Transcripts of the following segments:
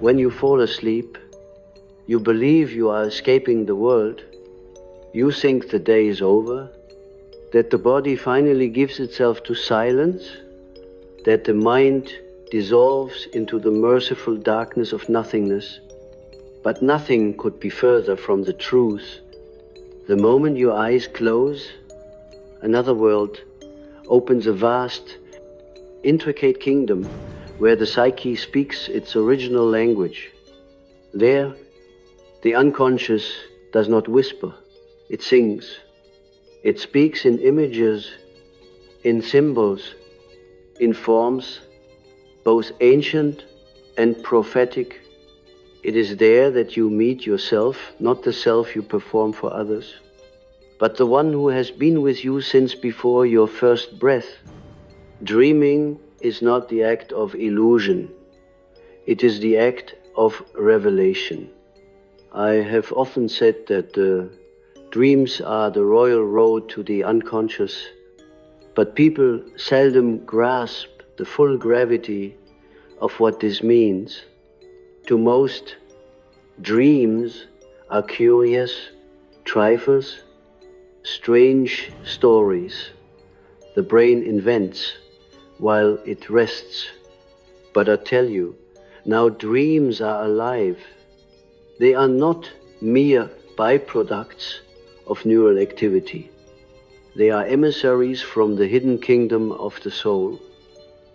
When you fall asleep, you believe you are escaping the world. You think the day is over, that the body finally gives itself to silence, that the mind dissolves into the merciful darkness of nothingness. But nothing could be further from the truth. The moment your eyes close, another world opens, a vast, intricate kingdom where the psyche speaks its original language. There, the unconscious does not whisper, it sings. It speaks in images, in symbols, in forms, both ancient and prophetic. It is there that you meet yourself, not the self you perform for others, but the one who has been with you since before your first breath. Dreaming is not the act of illusion. It is the act of revelation. I have often said that dreams are the royal road to the unconscious, but people seldom grasp the full gravity of what this means. To most, dreams are curious trifles, strange stories the brain invents while it rests. But I tell you, now dreams are alive. They are not mere byproducts of neural activity. They are emissaries from the hidden kingdom of the soul.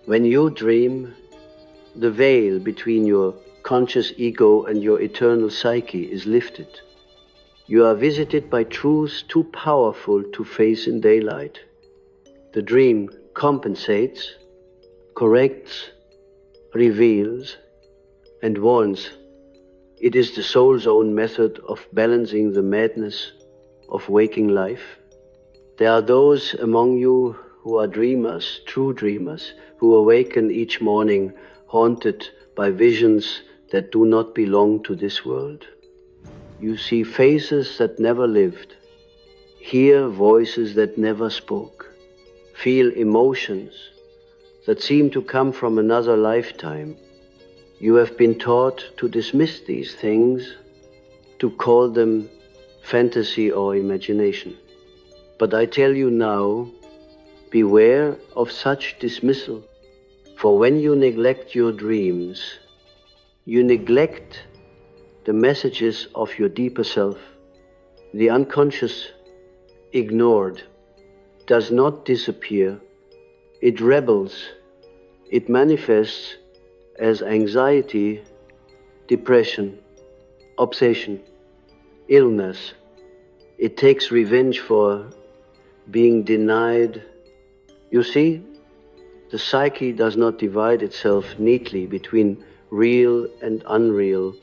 When you dream, the veil between your conscious ego and your eternal psyche is lifted. You are visited by truths too powerful to face in daylight. The dream compensates, corrects, reveals, and warns. It is the soul's own method of balancing the madness of waking life. There are those among you who are dreamers, true dreamers, who awaken each morning haunted by visions that do not belong to this world. You see faces that never lived, hear voices that never spoke, feel emotions that seem to come from another lifetime. You have been taught to dismiss these things, to call them fantasy or imagination. But I tell you now, beware of such dismissal, for when you neglect your dreams, you neglect the messages of your deeper self. The unconscious, ignored, does not disappear. It rebels. It manifests as anxiety, depression, obsession, illness. It takes revenge for being denied. You see, the psyche does not divide itself neatly between real and unreal.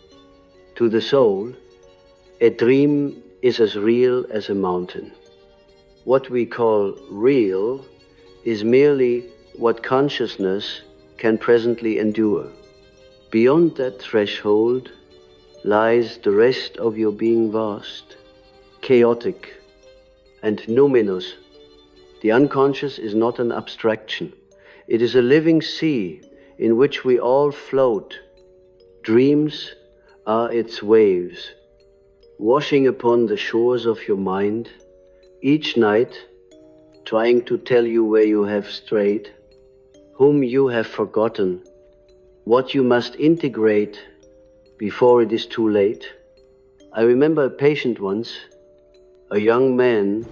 To the soul, a dream is as real as a mountain. What we call real is merely what consciousness can presently endure. Beyond that threshold lies the rest of your being, vast, chaotic, and numinous. The unconscious is not an abstraction. It is a living sea in which we all float. Dreams are its waves, washing upon the shores of your mind, each night trying to tell you where you have strayed, whom you have forgotten, what you must integrate before it is too late. I remember a patient once, a young man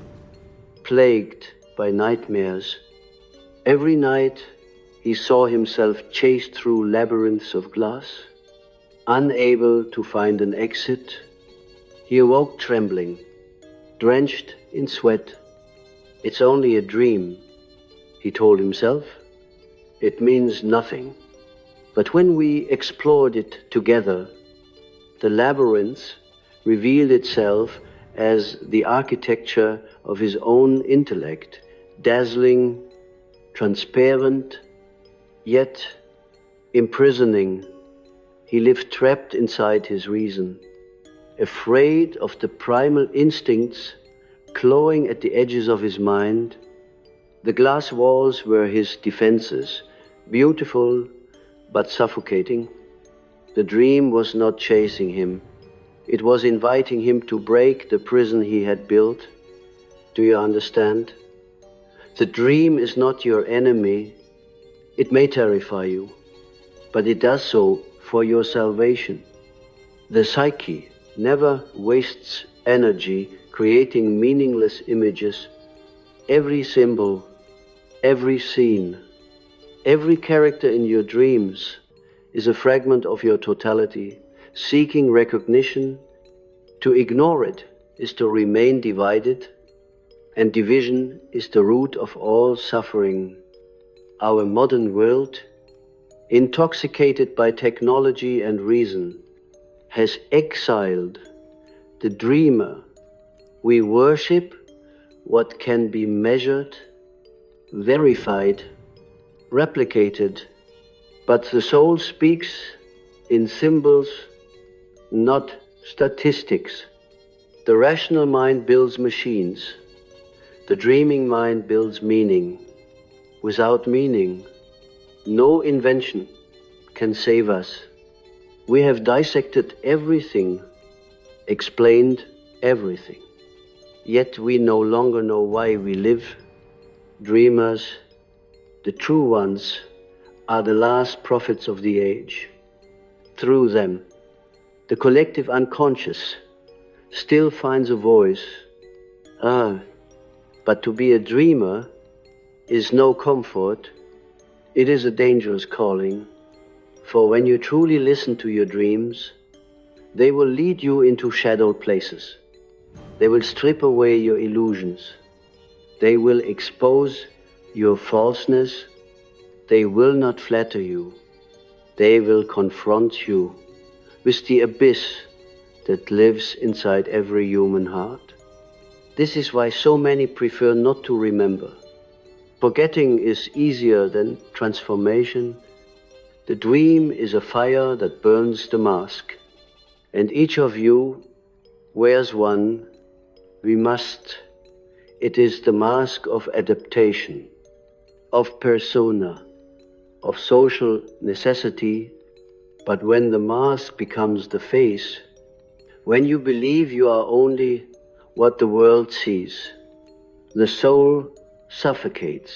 plagued by nightmares. Every night he saw himself chased through labyrinths of glass, unable to find an exit. He awoke trembling, drenched in sweat. It's only a dream, he told himself. It means nothing. But when we explored it together, the labyrinth revealed itself as the architecture of his own intellect, dazzling, transparent, yet imprisoning. He lived trapped inside his reason, afraid of the primal instincts clawing at the edges of his mind. The glass walls were his defenses, beautiful but suffocating. The dream was not chasing him. It was inviting him to break the prison he had built. Do you understand? The dream is not your enemy. It may terrify you, but it does so for your salvation. The psyche never wastes energy creating meaningless images. Every symbol, every scene, every character in your dreams is a fragment of your totality, seeking recognition. To ignore it is to remain divided, and division is the root of all suffering. Our modern world, intoxicated by technology and reason, has exiled the dreamer. We worship what can be measured, verified, replicated, but the soul speaks in symbols, not statistics. The rational mind builds machines. The dreaming mind builds meaning. Without meaning, no invention can save us. We have dissected everything, explained everything. Yet we no longer know why we live. Dreamers, the true ones, are the last prophets of the age. Through them, the collective unconscious still finds a voice. But to be a dreamer is no comfort. It is a dangerous calling. For when you truly listen to your dreams, they will lead you into shadowed places. They will strip away your illusions. They will expose your falseness. They will not flatter you. They will confront you with the abyss that lives inside every human heart. This is why so many prefer not to remember. Forgetting is easier than transformation. The dream is a fire that burns the mask, and each of you wears one. We must. It is the mask of adaptation, of persona, of social necessity. But when the mask becomes the face, when you believe you are only what the world sees, the soul suffocates.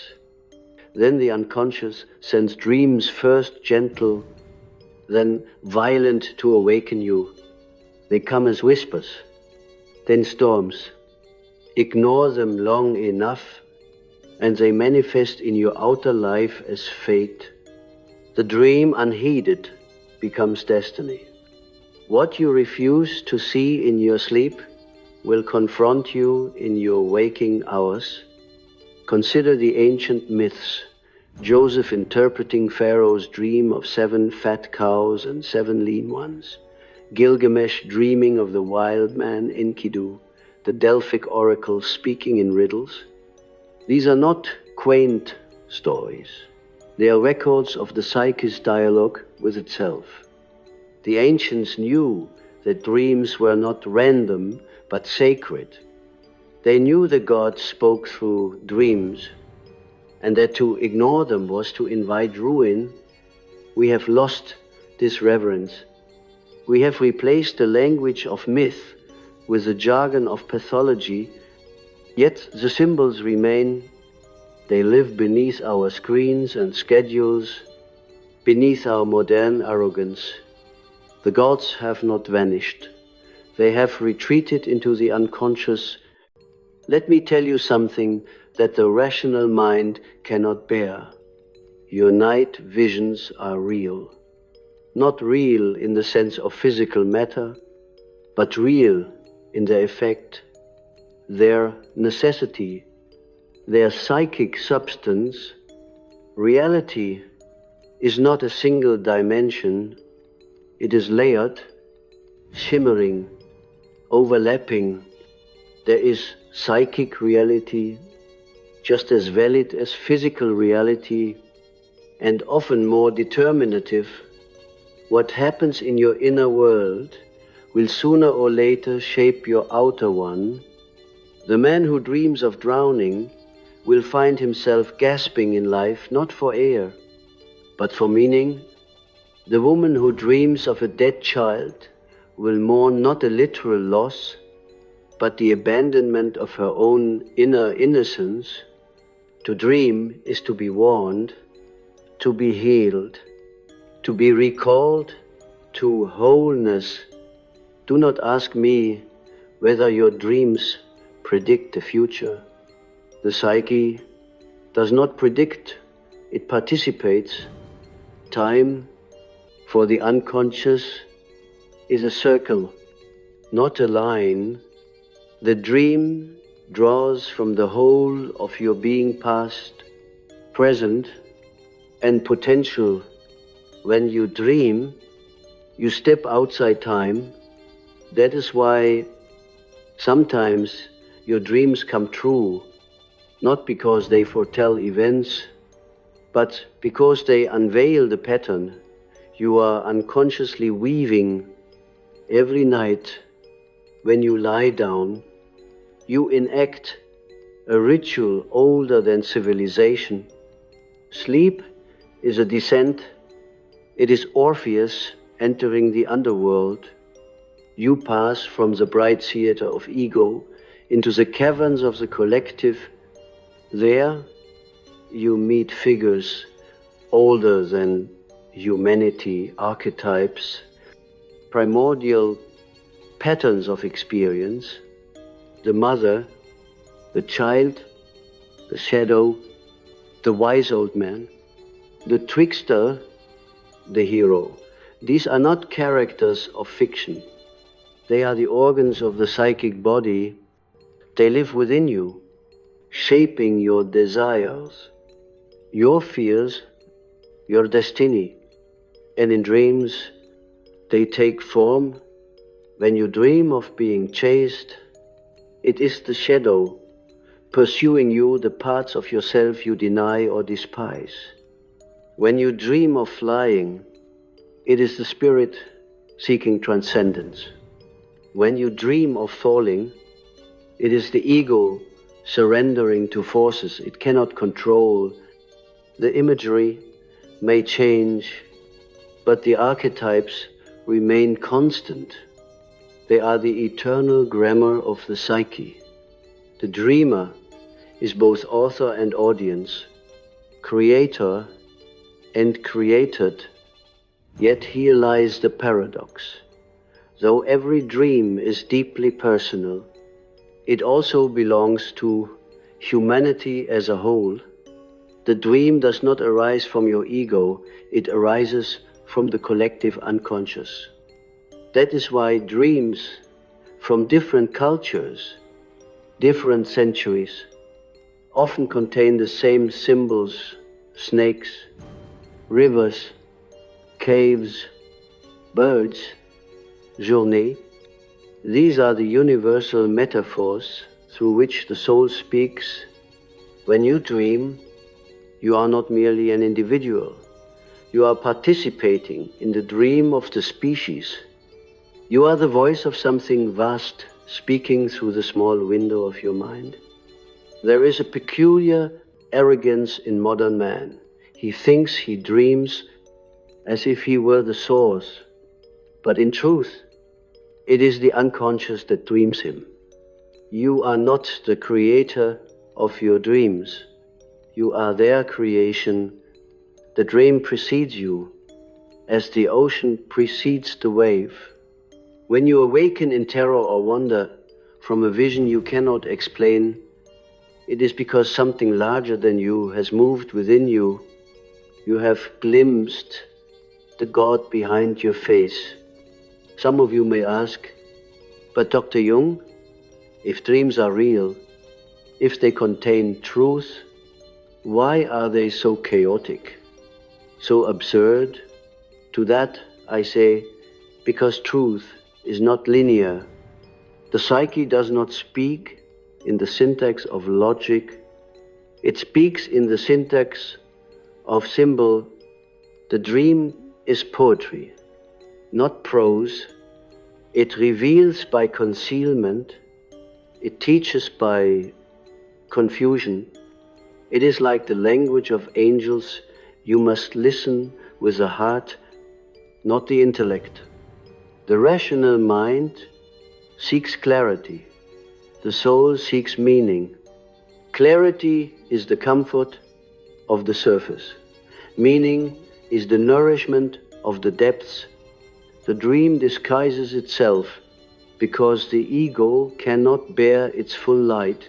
Then the unconscious sends dreams first gentle, then violent to awaken you. They come as whispers, then storms. Ignore them long enough, and they manifest in your outer life as fate. The dream unheeded becomes destiny. What you refuse to see in your sleep will confront you in your waking hours. Consider the ancient myths. Joseph interpreting Pharaoh's dream of 7 fat cows and 7 lean ones. Gilgamesh dreaming of the wild man Enkidu. The Delphic oracle speaking in riddles. These are not quaint stories. They are records of the psyche's dialogue with itself. The ancients knew that dreams were not random, but sacred. They knew the gods spoke through dreams, and that to ignore them was to invite ruin. We have lost this reverence. We have replaced the language of myth with the jargon of pathology, yet the symbols remain. They live beneath our screens and schedules, beneath our modern arrogance. The gods have not vanished. They have retreated into the unconscious. Let me tell you something that the rational mind cannot bear. Your night visions are real. Not real in the sense of physical matter, but real in their effect, their necessity, their psychic substance. Reality is not a single dimension. It is layered, shimmering, overlapping. There is psychic reality, just as valid as physical reality, and often more determinative. What happens in your inner world will sooner or later shape your outer one. The man who dreams of drowning will find himself gasping in life, not for air, but for meaning. The woman who dreams of a dead child will mourn not a literal loss, but the abandonment of her own inner innocence. To dream is to be warned, to be healed, to be recalled to wholeness. Do not ask me whether your dreams predict the future. The psyche does not predict, it participates. Time for the unconscious is a circle, not a line. The dream draws from the whole of your being, past, present, and potential. When you dream, you step outside time. That is why sometimes your dreams come true, not because they foretell events, but because they unveil the pattern you are unconsciously weaving. Every night when you lie down, you enact a ritual older than civilization. Sleep is a descent. It is Orpheus entering the underworld. You pass from the bright theater of ego into the caverns of the collective. There you meet figures older than humanity, archetypes, primordial patterns of experience. The mother, the child, the shadow, the wise old man, the trickster, the hero. These are not characters of fiction. They are the organs of the psychic body. They live within you, shaping your desires, your fears, your destiny. And in dreams, they take form. When you dream of being chased, it is the shadow pursuing you, the parts of yourself you deny or despise. When you dream of flying, it is the spirit seeking transcendence. When you dream of falling, it is the ego surrendering to forces it cannot control. The imagery may change, but the archetypes remain constant. They are the eternal grammar of the psyche. The dreamer is both author and audience, creator and created. Yet here lies the paradox. Though every dream is deeply personal, it also belongs to humanity as a whole. The dream does not arise from your ego, it arises from the collective unconscious. That is why dreams from different cultures, different centuries, often contain the same symbols: snakes, rivers, caves, birds, journée. These are the universal metaphors through which the soul speaks. When you dream, you are not merely an individual. You are participating in the dream of the species. You are the voice of something vast speaking through the small window of your mind. There is a peculiar arrogance in modern man. He thinks he dreams as if he were the source, but in truth, it is the unconscious that dreams him. You are not the creator of your dreams. You are their creation. The dream precedes you, as the ocean precedes the wave. When you awaken in terror or wonder from a vision you cannot explain, it is because something larger than you has moved within you. You have glimpsed the God behind your face. Some of you may ask, but Dr. Jung, if dreams are real, if they contain truth, why are they so chaotic, so absurd? To that I say, because truth is not linear. The psyche does not speak in the syntax of logic. It speaks in the syntax of symbol. The dream is poetry, not prose. It reveals by concealment. It teaches by confusion. It is like the language of angels. You must listen with the heart. not the intellect. The rational mind seeks clarity. The soul seeks meaning. Clarity is the comfort of the surface. Meaning is the nourishment of the depths. The dream disguises itself because the ego cannot bear its full light,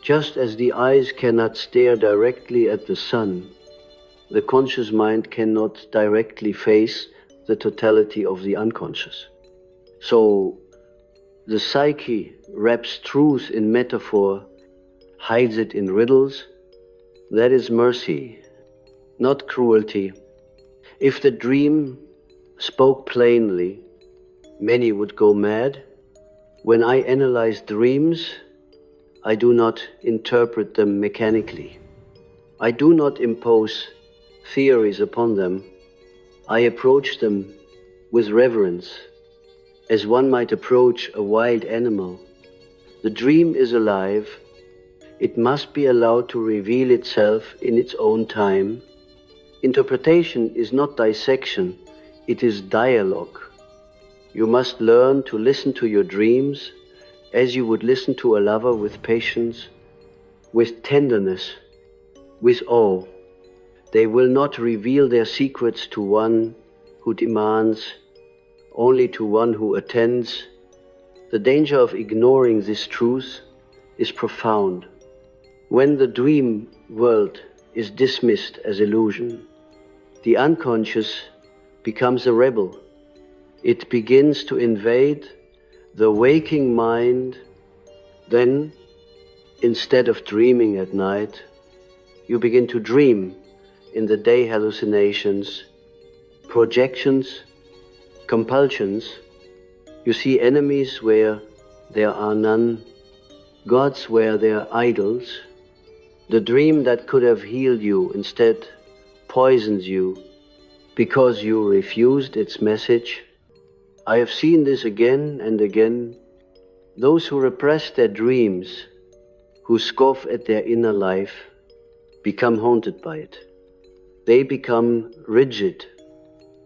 just as the eyes cannot stare directly at the sun. The conscious mind cannot directly face the totality of the unconscious. So the psyche wraps truth in metaphor, hides it in riddles. That is mercy, not cruelty. If the dream spoke plainly, many would go mad. When I analyze dreams, I do not interpret them mechanically. I do not impose theories upon them. I approach them with reverence, as one might approach a wild animal. The dream is alive. It must be allowed to reveal itself in its own time. Interpretation is not dissection, it is dialogue. You must learn to listen to your dreams as you would listen to a lover, with patience, with tenderness, with awe. They will not reveal their secrets to one who demands, only to one who attends. The danger of ignoring this truth is profound. When the dream world is dismissed as illusion, the unconscious becomes a rebel. It begins to invade the waking mind. Then, instead of dreaming at night, you begin to dream in the day. Hallucinations, projections, compulsions. You see enemies where there are none, gods where there are idols. The dream that could have healed you instead poisons you because you refused its message. I have seen this again and again. Those who repress their dreams, who scoff at their inner life, become haunted by it. They become rigid,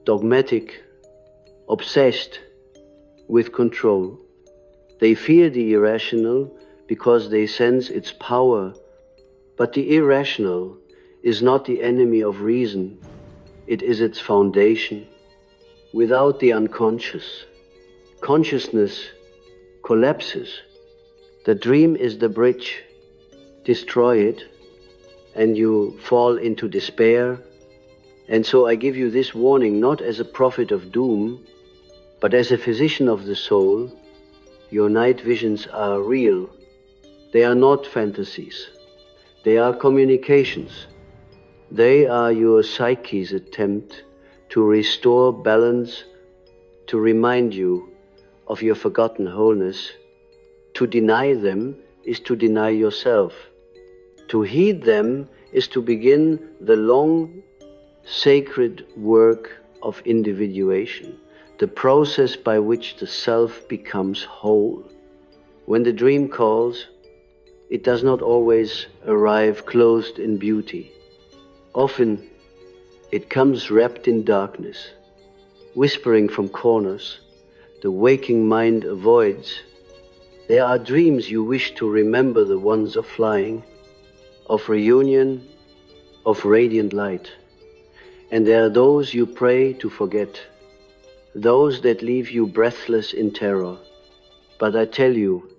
dogmatic, obsessed with control. They fear the irrational because they sense its power. But the irrational is not the enemy of reason. It is its foundation. Without the unconscious, consciousness collapses. The dream is the bridge. Destroy it, and you fall into despair. And so I give you this warning, not as a prophet of doom, but as a physician of the soul. Your night visions are real. They are not fantasies. They are communications. They are your psyche's attempt to restore balance, to remind you of your forgotten wholeness. To deny them is to deny yourself. To heed them is to begin the long, sacred work of individuation, the process by which the self becomes whole. When the dream calls, it does not always arrive clothed in beauty. Often it comes wrapped in darkness, whispering from corners the waking mind avoids. There are dreams you wish to remember, the ones of flying, of reunion, of radiant light. And there are those you pray to forget, those that leave you breathless in terror. But I tell you,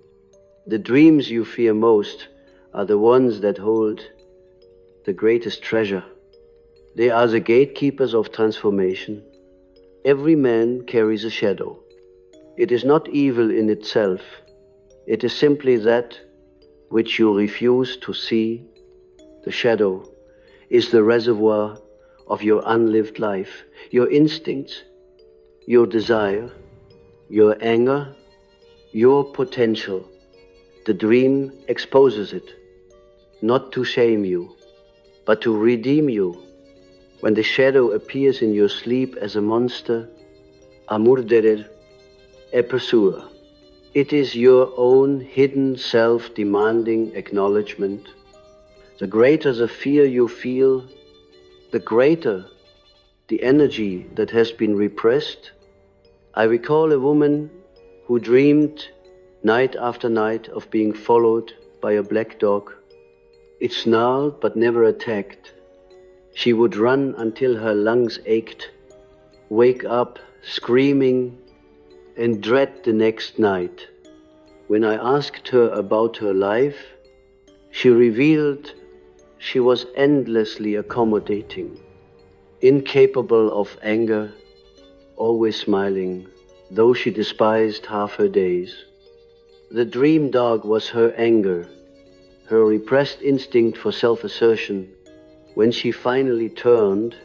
the dreams you fear most are the ones that hold the greatest treasure. They are the gatekeepers of transformation. Every man carries a shadow. It is not evil in itself. It is simply that which you refuse to see. The shadow is the reservoir of your unlived life, your instincts, your desire, your anger, your potential. The dream exposes it, not to shame you, but to redeem you. When the shadow appears in your sleep as a monster, amor derer e pursuer, it is your own hidden self demanding acknowledgement. The greater the fear you feel, the greater the energy that has been repressed. I recall a woman who dreamed night after night of being followed by a black dog. It snarled but never attacked. She would run until her lungs ached, wake up screaming, and dread the next night. When I asked her about her life, she revealed she was endlessly accommodating, incapable of anger, always smiling, though she despised half her days. The dream dog was her anger, her repressed instinct for self-assertion. When she finally turned,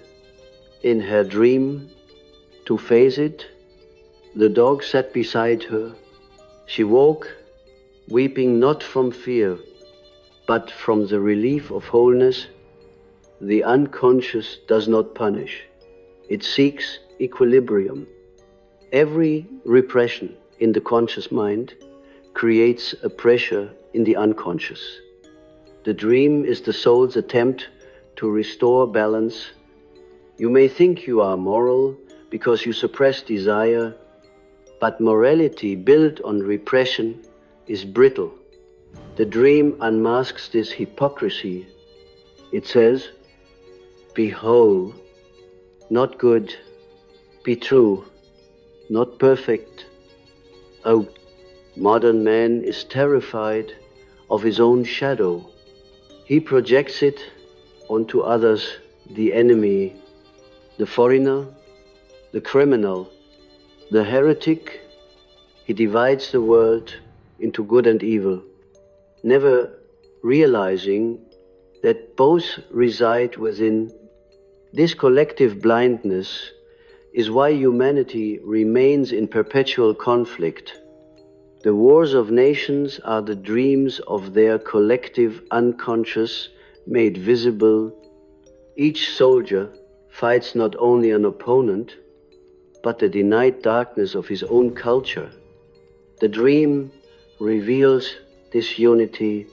in her dream, to face it, the dog sat beside her. She woke, weeping not from fear, but from the relief of wholeness. The unconscious does not punish. It seeks equilibrium. Every repression in the conscious mind creates a pressure in the unconscious. The dream is the soul's attempt to restore balance. You may think you are moral because you suppress desire, but morality built on repression is brittle. The dream unmasks this hypocrisy. It says, be whole, not good, be true, not perfect. Oh, modern man is terrified of his own shadow. He projects it onto others, the enemy, the foreigner, the criminal, the heretic. He divides the world into good and evil, never realizing that both reside within. This collective blindness is why humanity remains in perpetual conflict. The wars of nations are the dreams of their collective unconscious made visible. Each soldier fights not only an opponent, but the denied darkness of his own culture. The dream reveals this unity.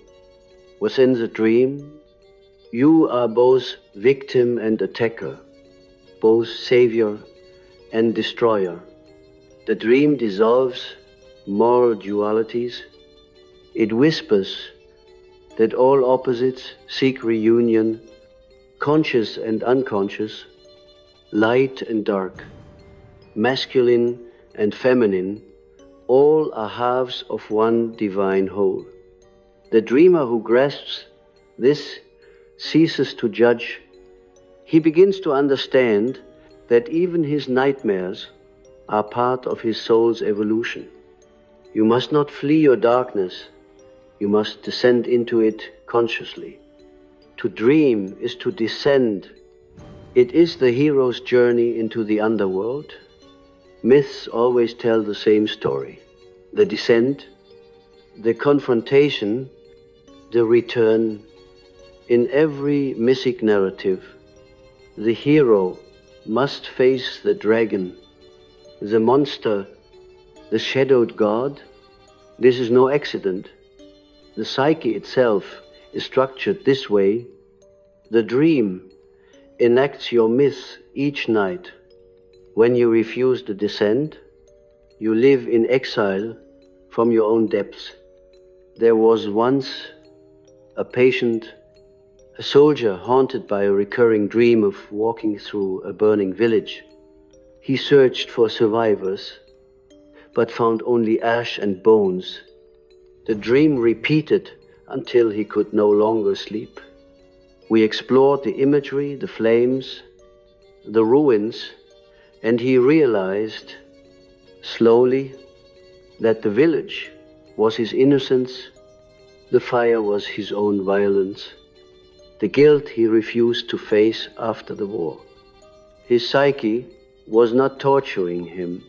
Within the dream, you are both victim and attacker, both savior and destroyer. The dream dissolves moral dualities. It whispers that all opposites seek reunion, conscious and unconscious, light and dark, masculine and feminine, all are halves of one divine whole. The dreamer who grasps this ceases to judge. He begins to understand that even his nightmares are part of his soul's evolution. You must not flee your darkness, you must descend into it consciously. To dream is to descend. It is the hero's journey into the underworld. Myths always tell the same story. The descent, the confrontation, the return. In every mythic narrative, the hero must face the dragon, the monster, the shadowed god. This is no accident. The psyche itself is structured this way. The dream enacts your myth each night. When you refuse the descent, you live in exile from your own depths. There was once a patient, a soldier haunted by a recurring dream of walking through a burning village. He searched for survivors, but found only ash and bones. The dream repeated until he could no longer sleep. We explored the imagery, the flames, the ruins, and he realized slowly that the village was his innocence, the fire was his own violence, the guilt he refused to face after the war. His psyche was not torturing him,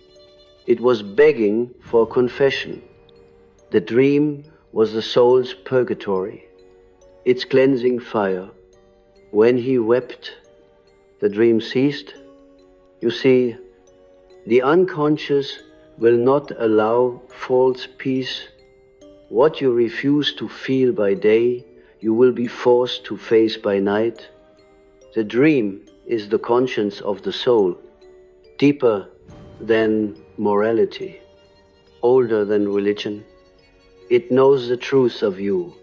it was begging for confession. The dream was the soul's purgatory, its cleansing fire. When he wept, the dream ceased. You see, the unconscious will not allow false peace. What you refuse to feel by day, you will be forced to face by night. The dream is the conscience of the soul, deeper than morality, older than religion. It knows the truth of you,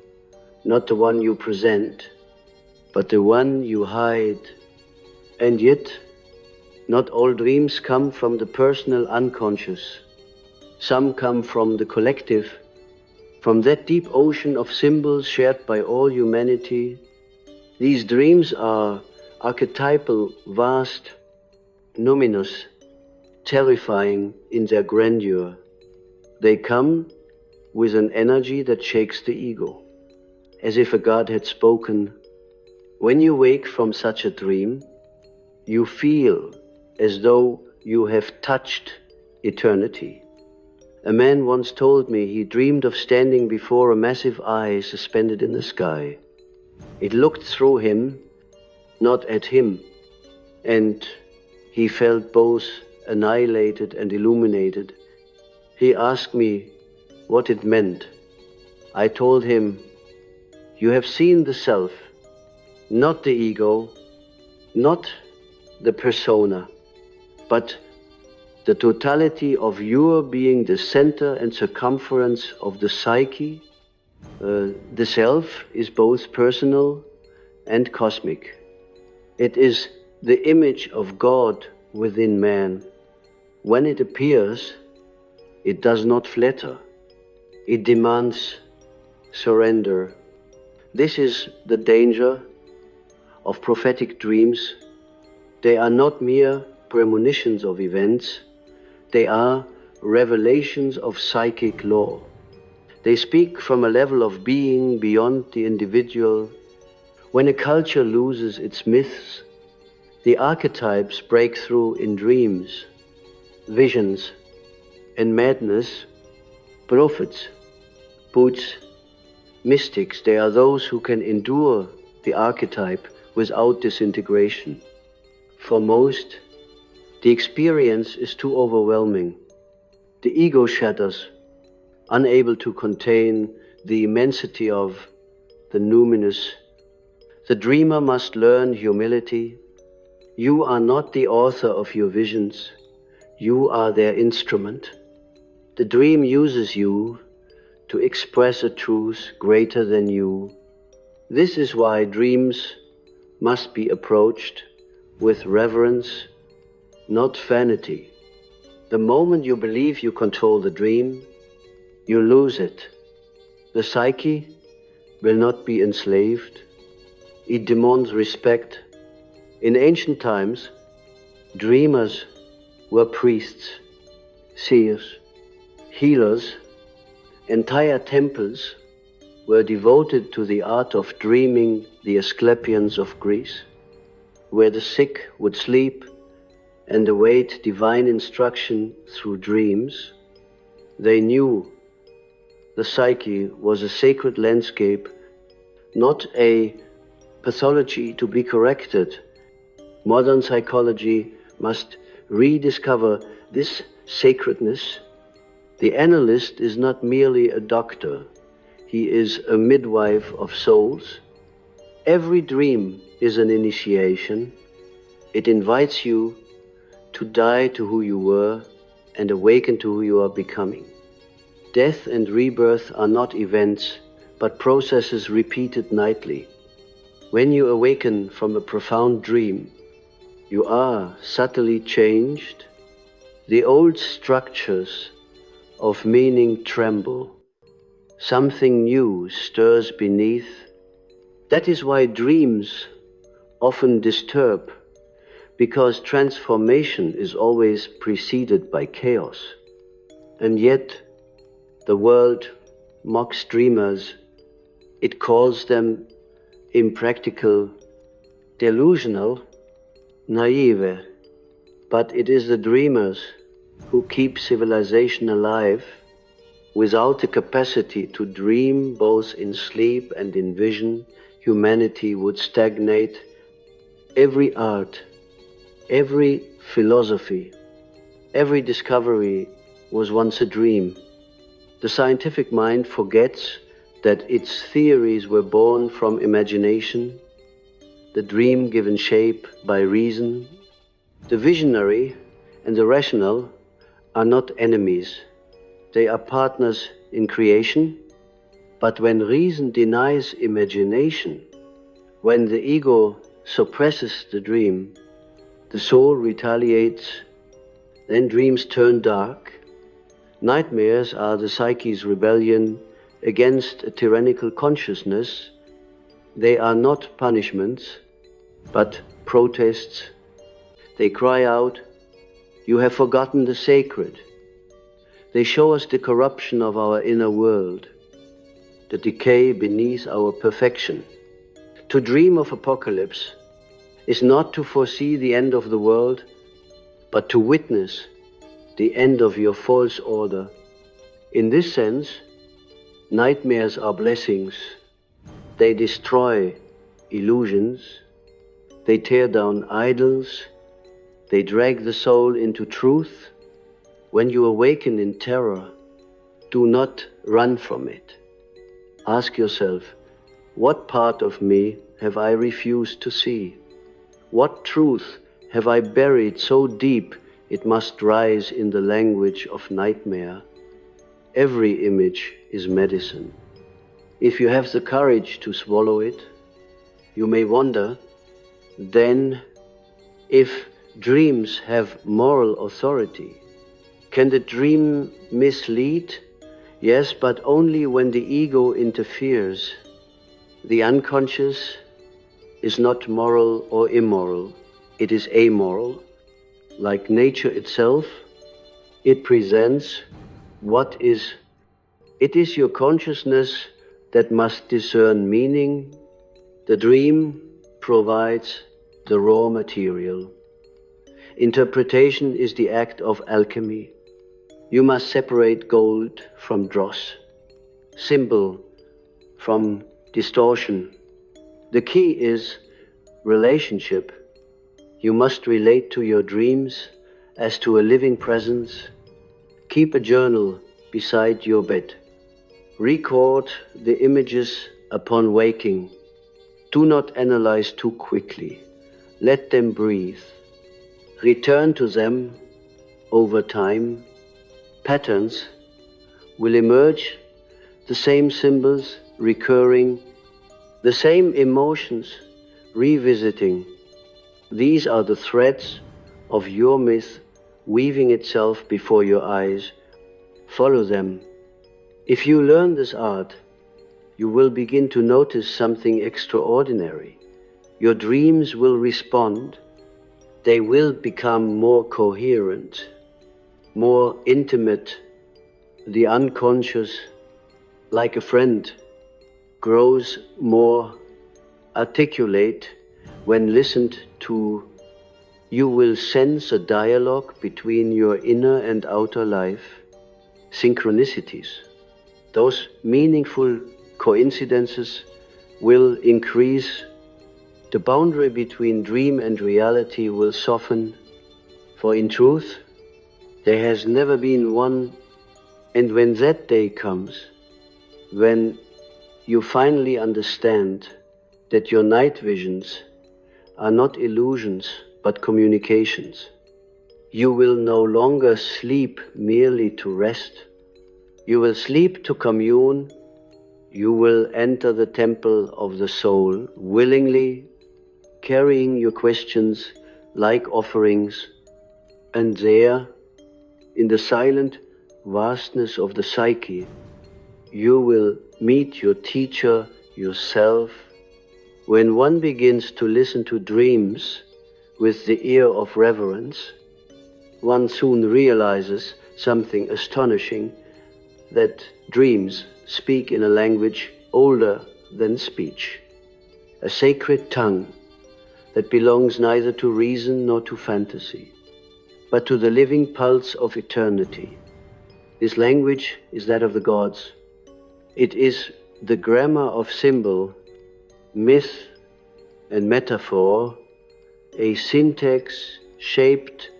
not the one you present, but the one you hide. And yet, not all dreams come from the personal unconscious. Some come from the collective, from that deep ocean of symbols shared by all humanity. These dreams are archetypal, vast, numinous, terrifying in their grandeur. They come with an energy that shakes the ego, as if a god had spoken. When you wake from such a dream, you feel as though you have touched eternity. A man once told me he dreamed of standing before a massive eye suspended in the sky. It looked through him, not at him, and he felt both annihilated and illuminated. He asked me what it meant. I told him, "You have seen the self, not the ego, not the persona, but the totality of your being the center and circumference of the psyche. The self is both personal and cosmic. It is the image of God within man. When it appears, it does not flatter. It demands surrender." This is the danger of prophetic dreams. They are not mere premonitions of events. They are revelations of psychic law. They speak from a level of being beyond the individual. When a culture loses its myths, the archetypes break through in dreams, visions, and madness. Prophets, Buddhas, mystics, they are those who can endure the archetype without disintegration. For most, the experience is too overwhelming. The ego shatters, unable to contain the immensity of the numinous. The dreamer must learn humility. You are not the author of your visions. You are their instrument. The dream uses you to express a truth greater than you. This is why dreams must be approached with reverence, not vanity. The moment you believe you control the dream, you lose it. The psyche will not be enslaved. It demands respect. In ancient times, dreamers were priests, seers, healers. Entire temples were devoted to the art of dreaming, the Asclepians of Greece, where the sick would sleep and await divine instruction through dreams. They knew the psyche was a sacred landscape, not a pathology to be corrected. Modern psychology must rediscover this sacredness. The analyst is not merely a doctor, he is a midwife of souls. Every dream is an initiation. It invites you to die to who you were and awaken to who you are becoming. Death and rebirth are not events, but processes repeated nightly. When you awaken from a profound dream, you are subtly changed. The old structures of meaning tremble. Something new stirs beneath. That is why dreams often disturb, because transformation is always preceded by chaos. And yet, the world mocks dreamers. It calls them impractical, delusional, naive. But it is the dreamers who keep civilization alive. Without the capacity to dream both in sleep and in vision, humanity would stagnate. Every art, every philosophy, every discovery was once a dream. The scientific mind forgets that its theories were born from imagination. the dream given shape by reason. The visionary and the rational are not enemies. They are partners in creation. But when reason denies imagination, when the ego suppresses the dream, the soul retaliates, then dreams turn dark. Nightmares are the psyche's rebellion against a tyrannical consciousness. They are not punishments, but protests. They cry out, "You have forgotten the sacred." They show us the corruption of our inner world, the decay beneath our perfection. To dream of apocalypse is not to foresee the end of the world, but to witness the end of your false order. In this sense, nightmares are blessings. They destroy illusions. They tear down idols. They drag the soul into truth. When you awaken in terror, do not run from it. Ask yourself, what part of me have I refused to see? What truth have I buried so deep it must rise in the language of nightmare? Every image is medicine. If you have the courage to swallow it, you may wonder, then, if dreams have moral authority, can the dream mislead? Yes, but only when the ego interferes. The unconscious is not moral or immoral, it is amoral. Like nature itself, it presents what is. It is your consciousness that must discern meaning. The dream provides the raw material. Interpretation is the act of alchemy. You must separate gold from dross, symbol from distortion. The key is relationship. You must relate to your dreams as to a living presence. Keep a journal beside your bed. Record the images upon waking. Do not analyze too quickly. Let them breathe. Return to them over time. Patterns will emerge, the same symbols recurring, the same emotions revisiting. These are the threads of your myth weaving itself before your eyes. Follow them. If you learn this art, you will begin to notice something extraordinary. Your dreams will respond. They will become more coherent, more intimate. The unconscious, like a friend, grows more articulate when listened to. You will sense a dialogue between your inner and outer life, synchronicities. Those meaningful coincidences will increase. The boundary between dream and reality will soften, for in truth, there has never been one. And when that day comes, when you finally understand that your night visions are not illusions but communications, you will no longer sleep merely to rest. You will sleep to commune. You will enter the temple of the soul willingly, carrying your questions like offerings, and there, in the silent vastness of the psyche, you will meet your teacher, yourself. When one begins to listen to dreams with the ear of reverence, one soon realizes something astonishing, that dreams speak in a language older than speech, a sacred tongue that belongs neither to reason nor to fantasy, but to the living pulse of eternity. This language is that of the gods. It is the grammar of symbol, myth, and metaphor, a syntax shaped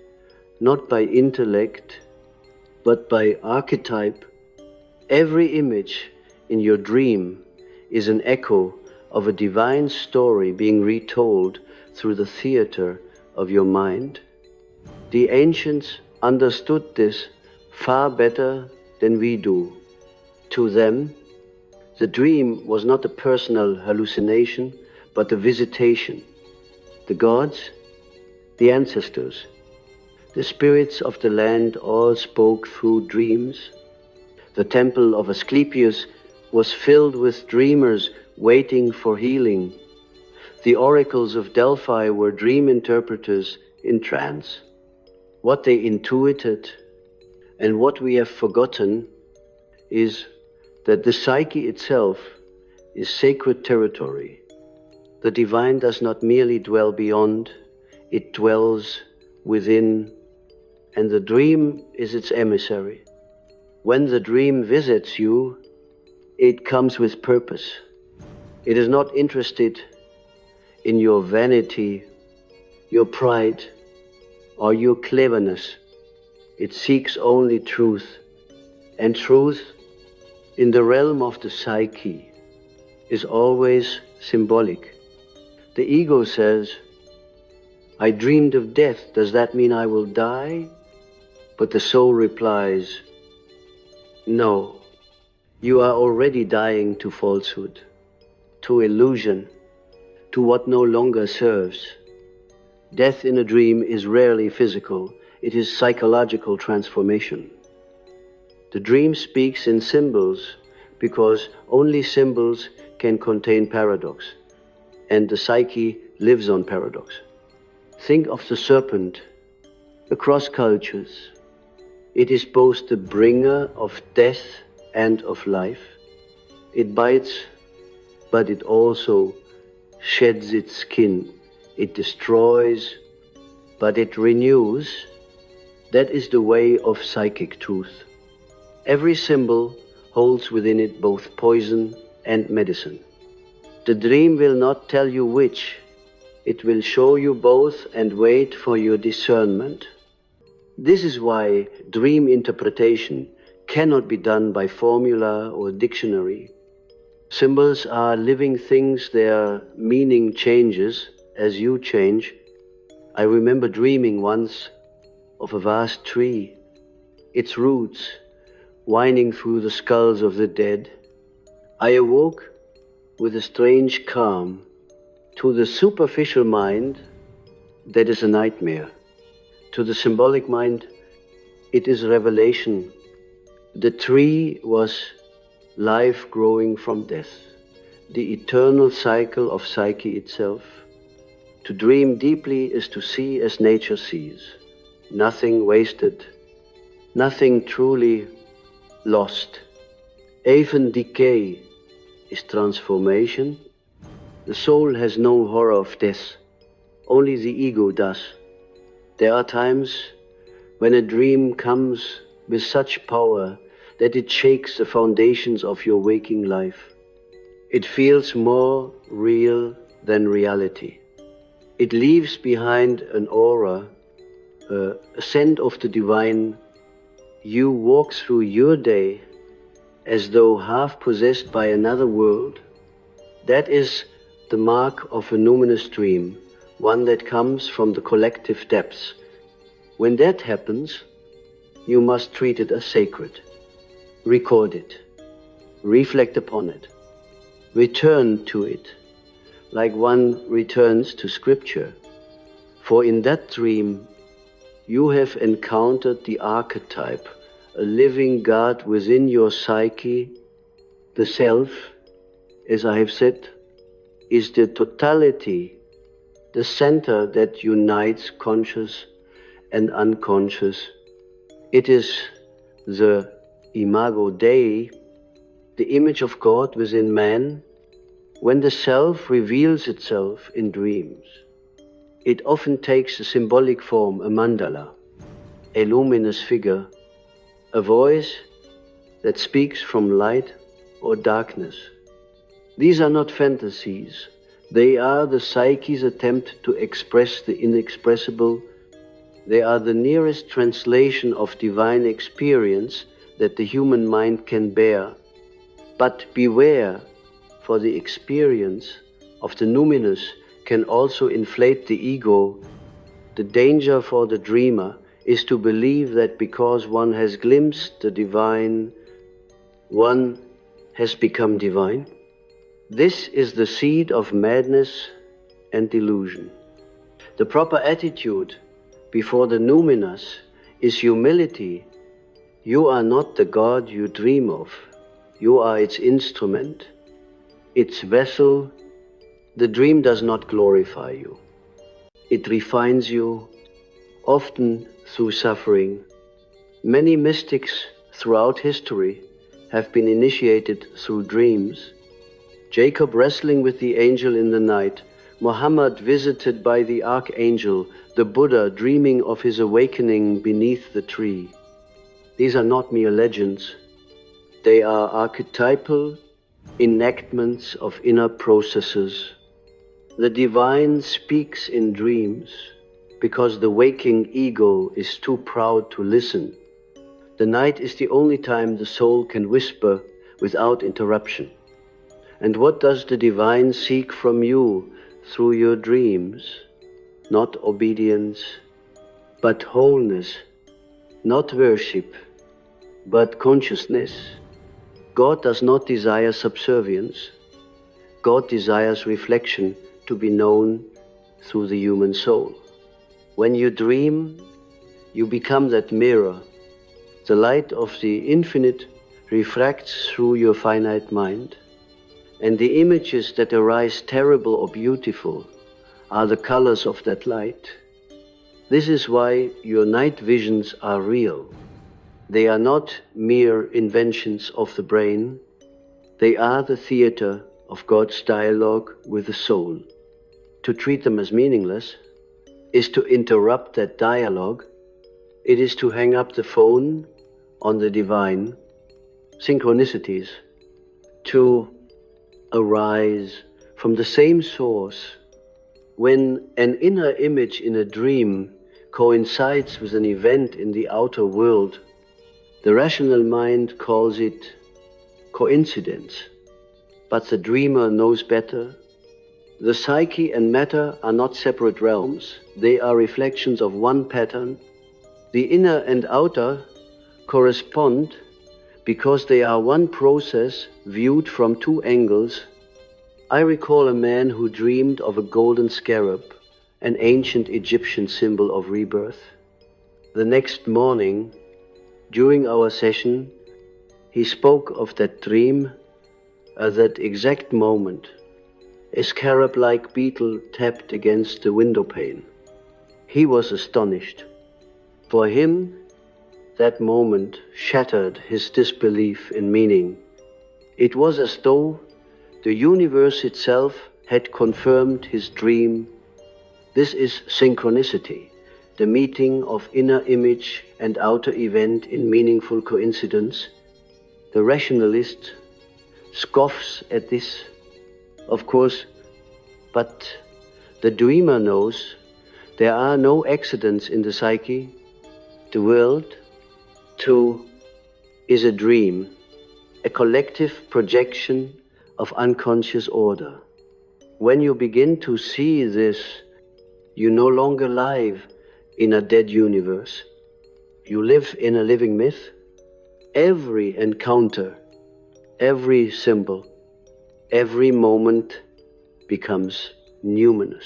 not by intellect, but by archetype. Every image in your dream is an echo of a divine story being retold through the theater of your mind. The ancients understood this far better than we do. To them, the dream was not a personal hallucination, but a visitation. The gods, the ancestors, the spirits of the land all spoke through dreams. The temple of Asclepius was filled with dreamers waiting for healing. The oracles of Delphi were dream interpreters in trance. What they intuited and what we have forgotten is that the psyche itself is sacred territory. The divine does not merely dwell beyond, it dwells within, and the dream is its emissary. When the dream visits you, it comes with purpose. It is not interested in your vanity, your pride, or your cleverness. It seeks only truth, and truth in the realm of the psyche is always symbolic. The ego says, I dreamed of death, does that mean I will die? But the soul replies, no, you are already dying to falsehood, to illusion, to what no longer serves. Death in a dream is rarely physical, it is psychological transformation. The dream speaks in symbols because only symbols can contain paradox, and the psyche lives on paradox. Think of the serpent across cultures. It is both the bringer of death and of life. It bites, but it also sheds its skin. It destroys, but it renews. That is the way of psychic truth. Every symbol holds within it both poison and medicine. The dream will not tell you which. It will show you both and wait for your discernment. This is why dream interpretation cannot be done by formula or dictionary. Symbols are living things, their meaning changes as you change. I remember dreaming once of a vast tree, its roots winding through the skulls of the dead. I awoke with a strange calm. To the superficial mind, that is a nightmare. To the symbolic mind, it is revelation. The tree was life growing from death, the eternal cycle of psyche itself. To dream deeply is to see as nature sees, nothing wasted, nothing truly lost. Even decay is transformation. The soul has no horror of death, only the ego does. There are times when a dream comes with such power that it shakes the foundations of your waking life. It feels more real than reality. It leaves behind an aura, a scent of the divine. You walk through your day as though half possessed by another world. That is the mark of a numinous dream, one that comes from the collective depths. When that happens, you must treat it as sacred. Record it, reflect upon it, return to it, like one returns to scripture. For in that dream, you have encountered the archetype, a living God within your psyche. The self, as I have said, is the totality, the center that unites conscious and unconscious. It is the imago Dei, the image of God within man. When the self reveals itself in dreams, it often takes a symbolic form, a mandala, a luminous figure, a voice that speaks from light or darkness. These are not fantasies. They are the psyche's attempt to express the inexpressible. They are the nearest translation of divine experience that the human mind can bear. But beware, for the experience of the numinous can also inflate the ego. The danger for the dreamer is to believe that because one has glimpsed the divine, one has become divine. This is the seed of madness and delusion. The proper attitude before the numinous is humility. You are not the God you dream of. You are its instrument, its vessel. The dream does not glorify you. It refines you, often through suffering. Many mystics throughout history have been initiated through dreams. Jacob wrestling with the angel in the night, Muhammad visited by the archangel, the Buddha dreaming of his awakening beneath the tree. These are not mere legends. They are archetypal enactments of inner processes. The divine speaks in dreams because the waking ego is too proud to listen. The night is the only time the soul can whisper without interruption. And what does the divine seek from you through your dreams? Not obedience, but wholeness. Not worship, but consciousness. God does not desire subservience. God desires reflection to be known through the human soul. When you dream, you become that mirror. The light of the infinite refracts through your finite mind, and the images that arise, terrible or beautiful, are the colors of that light. This is why your night visions are real. They are not mere inventions of the brain. They are the theater of God's dialogue with the soul. To treat them as meaningless is to interrupt that dialogue. It is to hang up the phone on the divine. Synchronicities to arise from the same source. When an inner image in a dream coincides with an event in the outer world, the rational mind calls it coincidence. But the dreamer knows better. The psyche and matter are not separate realms. They are reflections of one pattern. The inner and outer correspond because they are one process viewed from two angles. I recall a man who dreamed of a golden scarab, an ancient Egyptian symbol of rebirth. The next morning, during our session, he spoke of that dream. At that exact moment, a scarab-like beetle tapped against the window pane. He was astonished. For him, that moment shattered his disbelief in meaning. It was as though the universe itself had confirmed his dream. This is synchronicity, the meeting of inner image and outer event in meaningful coincidence. The rationalist scoffs at this, of course, but the dreamer knows there are no accidents in the psyche. The world, too, is a dream, a collective projection of unconscious order. When you begin to see this, you no longer live in a dead universe. You live in a living myth. Every encounter, every symbol, every moment becomes numinous.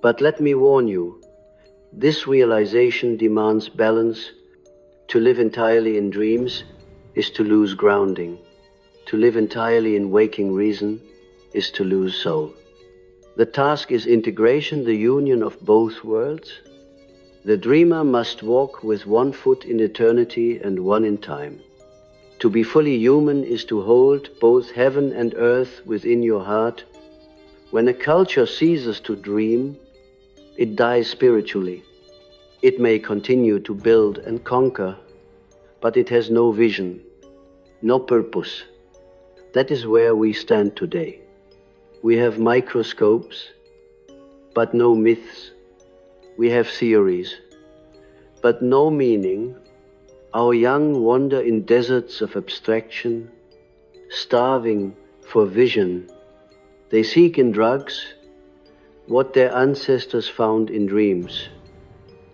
But let me warn you, this realization demands balance. To live entirely in dreams is to lose grounding. To live entirely in waking reason is to lose soul. The task is integration, the union of both worlds. The dreamer must walk with one foot in eternity and one in time. To be fully human is to hold both heaven and earth within your heart. When a culture ceases to dream, it dies spiritually. It may continue to build and conquer, but it has no vision, no purpose. That is where we stand today. We have microscopes, but no myths. We have theories, but no meaning. Our young wander in deserts of abstraction, starving for vision. They seek in drugs what their ancestors found in dreams.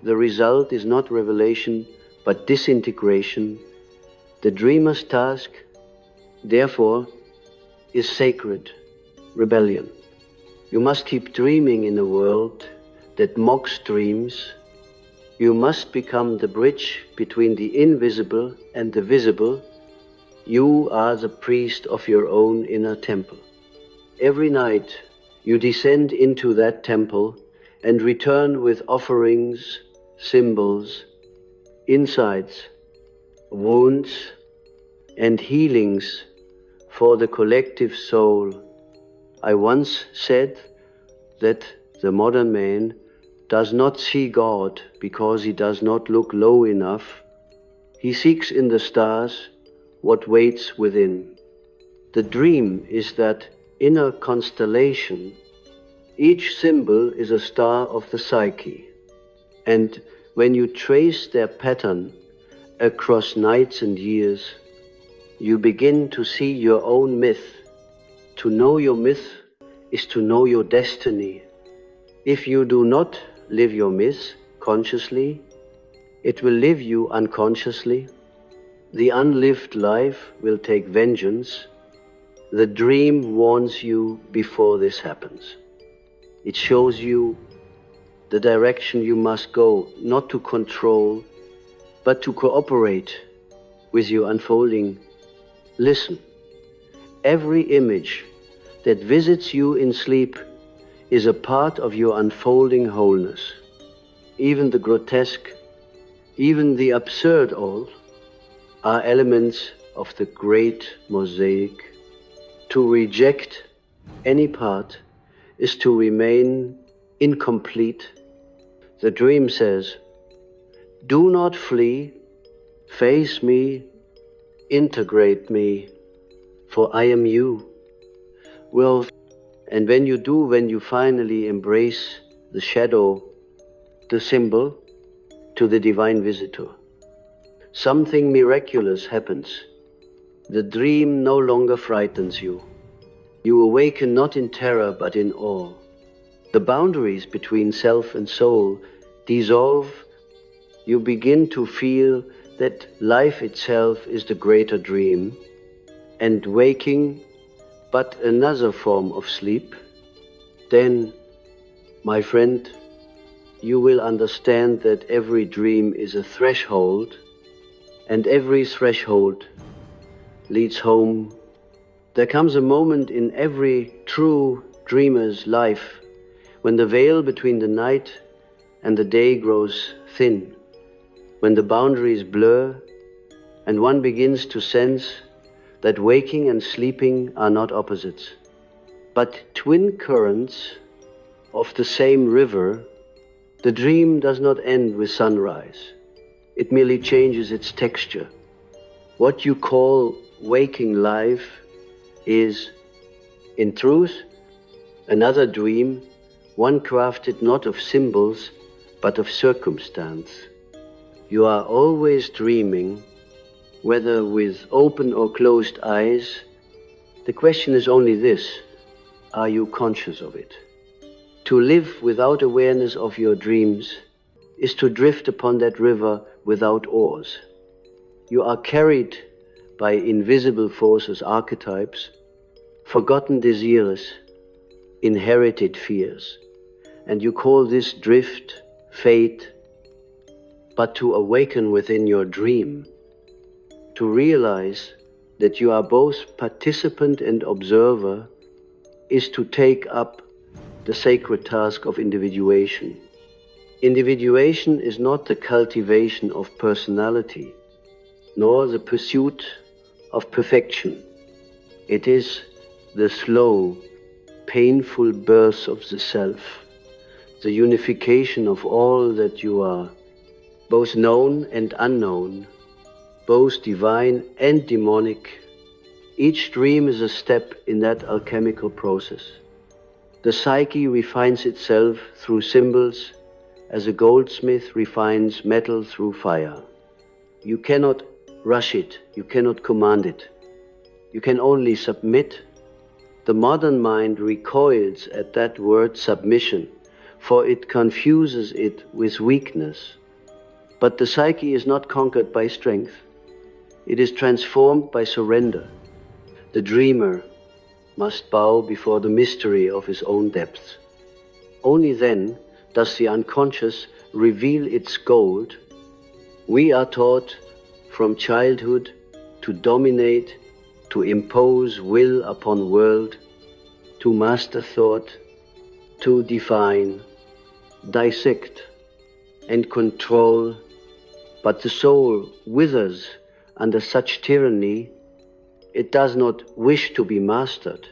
The result is not revelation, but disintegration. The dreamer's task, therefore, is sacred rebellion. You must keep dreaming in a world that mocks dreams. You must become the bridge between the invisible and the visible. You are the priest of your own inner temple. Every night you descend into that temple and return with offerings, symbols, insights, wounds, and healings for the collective soul. I once said that the modern man does not see God because he does not look low enough. He seeks in the stars what waits within. The dream is that inner constellation. Each symbol is a star of the psyche. And when you trace their pattern across nights and years, you begin to see your own myth. To know your myth is to know your destiny. If you do not live your myth consciously, it will live you unconsciously. The unlived life will take vengeance. The dream warns you before this happens. It shows you the direction you must go, not to control, but to cooperate with your unfolding. Listen, every image that visits you in sleep is a part of your unfolding wholeness. Even the grotesque, even the absurd all are elements of the great mosaic. To reject any part is to remain incomplete. The dream says, do not flee, face me, integrate me, for I am you. Well, and when you do, when you finally embrace the shadow, the symbol, to the divine visitor, something miraculous happens. The dream no longer frightens you. You awaken not in terror but in awe. The boundaries between self and soul dissolve. You begin to feel that life itself is the greater dream, and waking but another form of sleep. Then, my friend, you will understand that every dream is a threshold, and every threshold leads home. There comes a moment in every true dreamer's life when the veil between the night and the day grows thin, when the boundaries blur, and one begins to sense that waking and sleeping are not opposites, but twin currents of the same river. The dream does not end with sunrise. It merely changes its texture. What you call waking life is, in truth, another dream, one crafted not of symbols, but of circumstance. You are always dreaming, whether with open or closed eyes. The question is only this: are you conscious of it? To live without awareness of your dreams is to drift upon that river without oars. You are carried by invisible forces, archetypes, forgotten desires, inherited fears, and you call this drift, fate. But to awaken within your dream, to realize that you are both participant and observer, is to take up the sacred task of individuation. Individuation is not the cultivation of personality, nor the pursuit of perfection. It is the slow, painful birth of the self, the unification of all that you are, both known and unknown, both divine and demonic. Each dream is a step in that alchemical process. The psyche refines itself through symbols as a goldsmith refines metal through fire. You cannot rush it, you cannot command it. You can only submit The modern mind recoils at that word submission, for it confuses it with weakness. But the psyche is not conquered by strength. It is transformed by surrender. The dreamer must bow before the mystery of his own depths. Only then does the unconscious reveal its gold. We are taught from childhood to dominate, to impose will upon world, to master thought, to define, dissect, and control. But the soul withers under such tyranny. It does not wish to be mastered.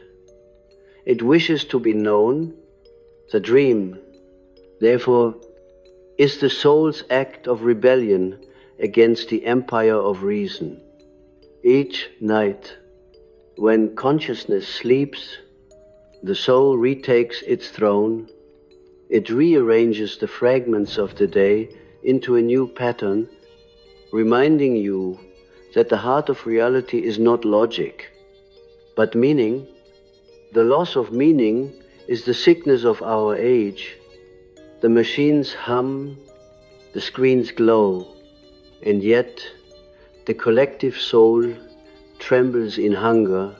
It wishes to be known. The dream, therefore, is the soul's act of rebellion against the empire of reason. Each night, when consciousness sleeps, the soul retakes its throne. It rearranges the fragments of the day into a new pattern, reminding you that the heart of reality is not logic, but meaning. The loss of meaning is the sickness of our age. The machines hum, the screens glow, and yet the collective soul trembles in hunger.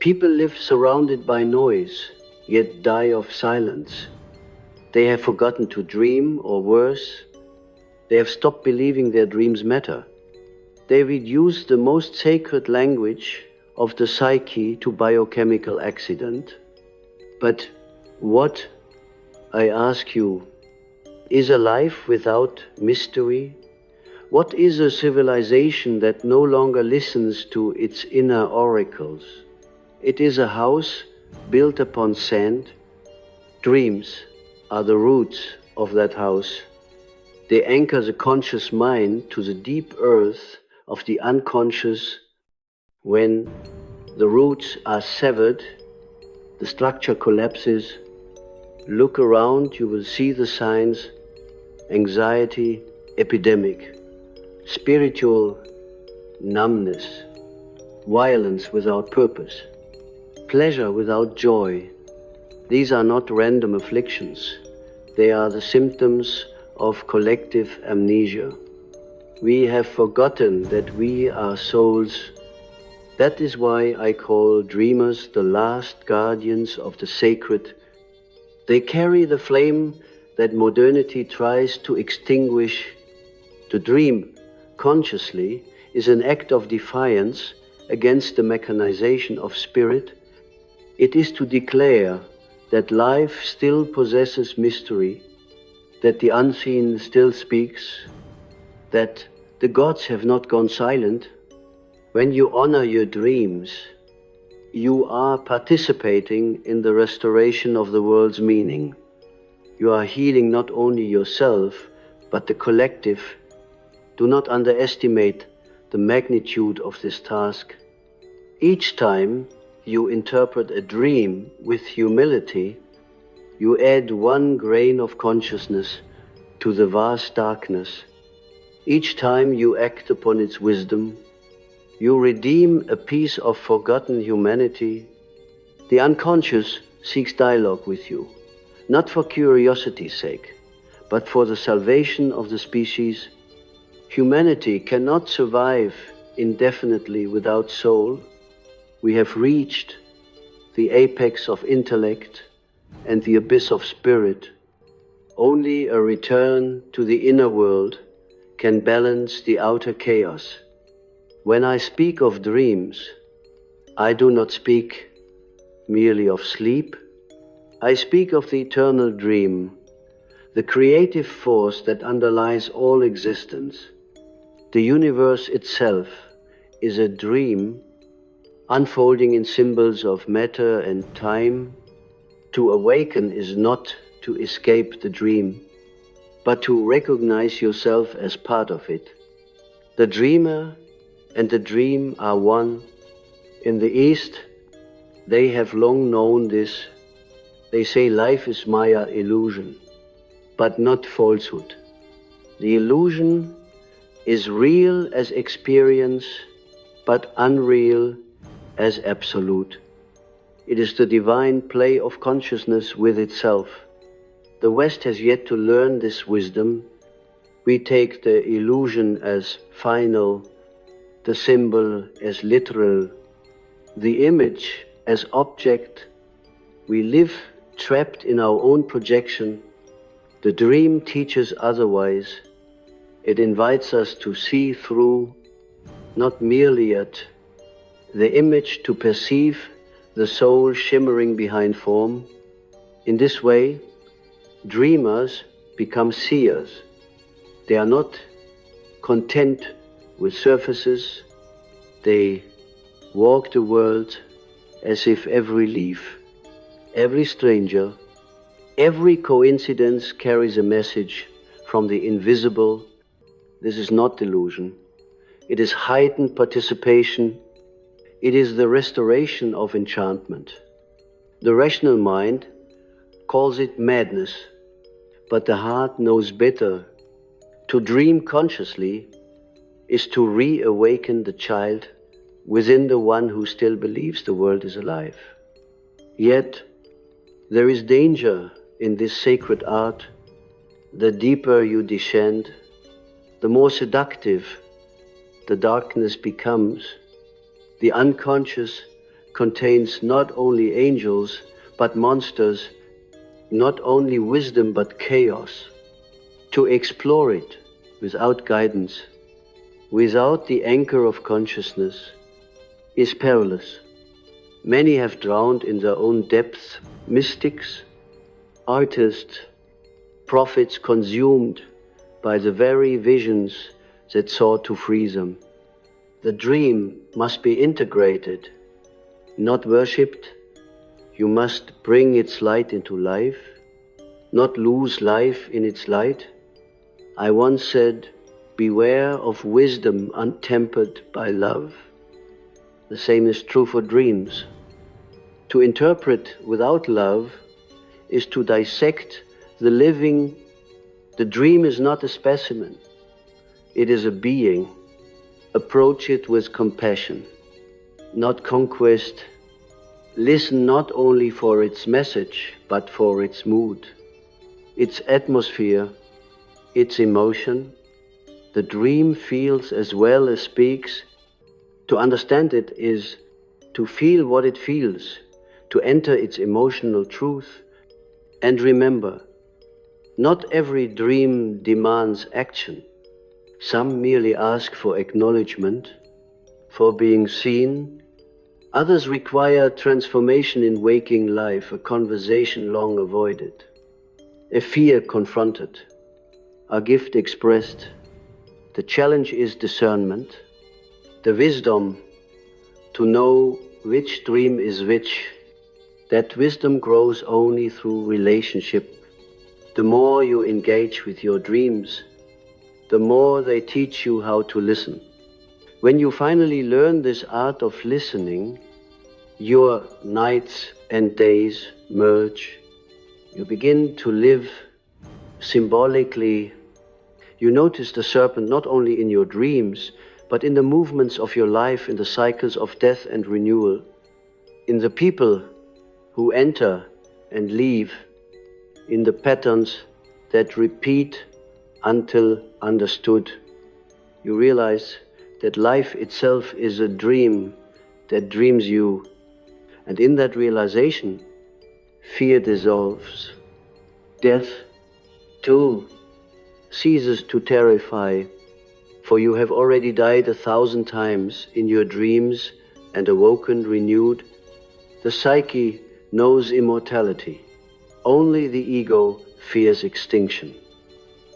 People live surrounded by noise, yet die of silence. They have forgotten to dream, or worse, they have stopped believing their dreams matter. They reduce the most sacred language of the psyche to biochemical accident. But what, I ask you, is a life without mystery? What is a civilization that no longer listens to its inner oracles? It is a house built upon sand. Dreams are the roots of that house. They anchor the conscious mind to the deep earth of the unconscious. When the roots are severed, the structure collapses. Look around, you will see the signs: anxiety, epidemic, spiritual numbness, violence without purpose, pleasure without joy. These are not random afflictions. They are the symptoms of collective amnesia. We have forgotten that we are souls. That is why I call dreamers the last guardians of the sacred. They carry the flame that modernity tries to extinguish. To dream consciously is an act of defiance against the mechanization of spirit. It is to declare that life still possesses mystery, that the unseen still speaks, that the gods have not gone silent. When you honor your dreams, you are participating in the restoration of the world's meaning. You are healing not only yourself, but the collective. Do not underestimate the magnitude of this task. Each time you interpret a dream with humility, you add one grain of consciousness to the vast darkness. Each time you act upon its wisdom, you redeem a piece of forgotten humanity. The unconscious seeks dialogue with you, not for curiosity's sake, but for the salvation of the species. Humanity cannot survive indefinitely without soul. We have reached the apex of intellect and the abyss of spirit. Only a return to the inner world can balance the outer chaos. When I speak of dreams, I do not speak merely of sleep. I speak of the eternal dream, the creative force that underlies all existence. The universe itself is a dream, unfolding in symbols of matter and time. To awaken is not to escape the dream, but to recognize yourself as part of it. The dreamer and the dream are one. In the East, they have long known this. They say life is Maya, illusion, but not falsehood. The illusion is real as experience, but unreal as absolute. It is the divine play of consciousness with itself. The West has yet to learn this wisdom. We take the illusion as final, the symbol as literal, the image as object. We live trapped in our own projection. The dream teaches otherwise. It invites us to see through, not merely at the image, to perceive the soul shimmering behind form. In this way, dreamers become seers. They are not content with surfaces. They walk the world as if every leaf, every stranger, every coincidence carries a message from the invisible. This is not delusion. It is heightened participation. It is the restoration of enchantment. The rational mind calls it madness, but the heart knows better. To dream consciously is to reawaken the child within the one who still believes the world is alive. Yet, there is danger in this sacred art. The deeper you descend, the more seductive the darkness becomes. The unconscious contains not only angels, but monsters, not only wisdom, but chaos. To explore it without guidance, without the anchor of consciousness, is perilous. Many have drowned in their own depths. Mystics, artists, prophets consumed by the very visions that sought to free them. The dream must be integrated, not worshipped. You must bring its light into life, not lose life in its light. I once said, beware of wisdom untempered by love. The same is true for dreams. To interpret without love is to dissect the living. The dream is not a specimen. It is a being. Approach it with compassion, not conquest. Listen not only for its message, but for its mood, its atmosphere, its emotion. The dream feels as well as speaks. To understand it is to feel what it feels, to enter its emotional truth. And remember, not every dream demands action. Some merely ask for acknowledgement, for being seen. Others require transformation in waking life, a conversation long avoided, a fear confronted, a gift expressed. The challenge is discernment, the wisdom to know which dream is which. That wisdom grows only through relationship. The more you engage with your dreams, the more they teach you how to listen. When you finally learn this art of listening, your nights and days merge. You begin to live symbolically. You notice the serpent not only in your dreams, but in the movements of your life, in the cycles of death and renewal, in the people who enter and leave, in the patterns that repeat until understood. You realize that life itself is a dream that dreams you. And in that realization, fear dissolves. Death, too, ceases to terrify, for you have already died 1,000 times in your dreams and awoken renewed. The psyche knows immortality. Only the ego fears extinction.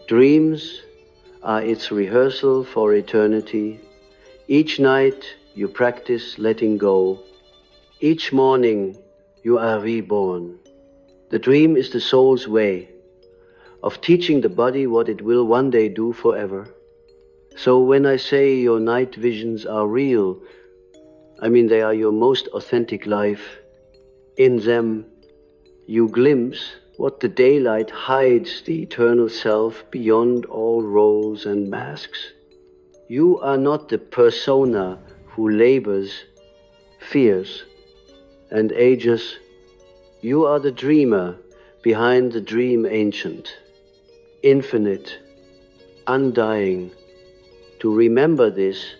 Dreams are its rehearsal for eternity. Each night you practice letting go. Each morning you are reborn. The dream is the soul's way of teaching the body what it will one day do forever. So when I say your night visions are real, I mean they are your most authentic life. In them you glimpse what the daylight hides, the eternal self beyond all roles and masks. You are not the persona who labors, fears, and ages, you are the dreamer behind the dream ancient, infinite, undying. To remember this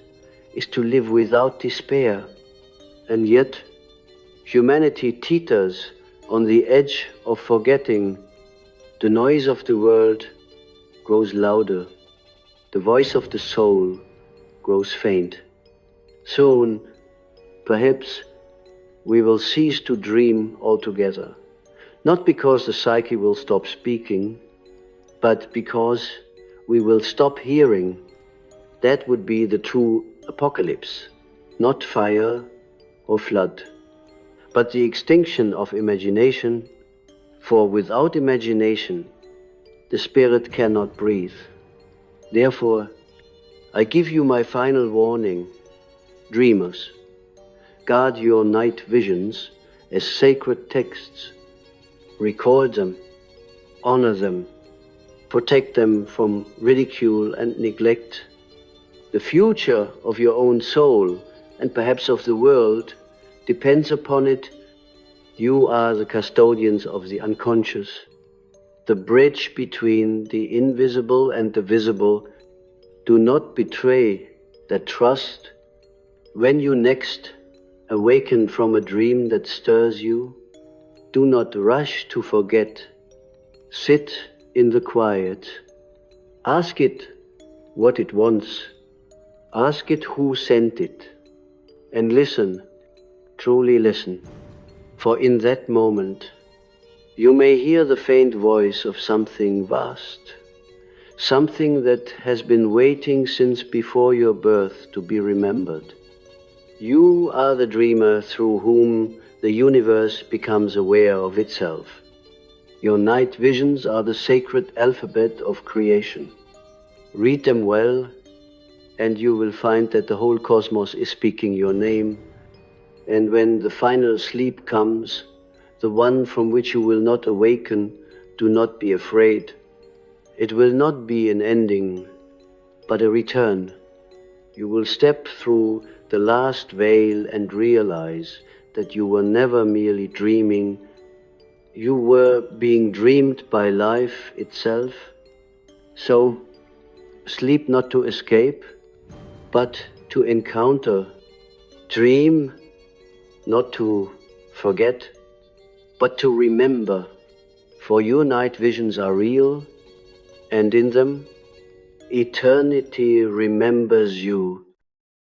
is to live without despair, and yet humanity teeters on the edge of forgetting. The noise of the world grows louder, the voice of the soul grows faint. Soon, perhaps, we will cease to dream altogether, not because the psyche will stop speaking, but because we will stop hearing. That would be the true apocalypse, not fire or flood, but the extinction of imagination, for without imagination, the spirit cannot breathe. Therefore, I give you my final warning. Dreamers, guard your night visions as sacred texts. Record them, honor them, protect them from ridicule and neglect. The future of your own soul, and perhaps of the world, depends upon it. You are the custodians of the unconscious, the bridge between the invisible and the visible. Do not betray that trust. When you next awaken from a dream that stirs you, do not rush to forget. Sit in the quiet. Ask it what it wants. Ask it who sent it. And listen, truly listen. For in that moment, you may hear the faint voice of something vast, something that has been waiting since before your birth to be remembered. You are the dreamer through whom the universe becomes aware of itself. Your night visions are the sacred alphabet of creation. Read them well, and you will find that the whole cosmos is speaking your name. And when the final sleep comes, the one from which you will not awaken, do not be afraid. It will not be an ending, but a return. You will step through the last veil and realize that you were never merely dreaming. You were being dreamed by life itself. So, sleep not to escape, but to encounter. Dream not to forget, but to remember. For your night visions are real, and in them, eternity remembers you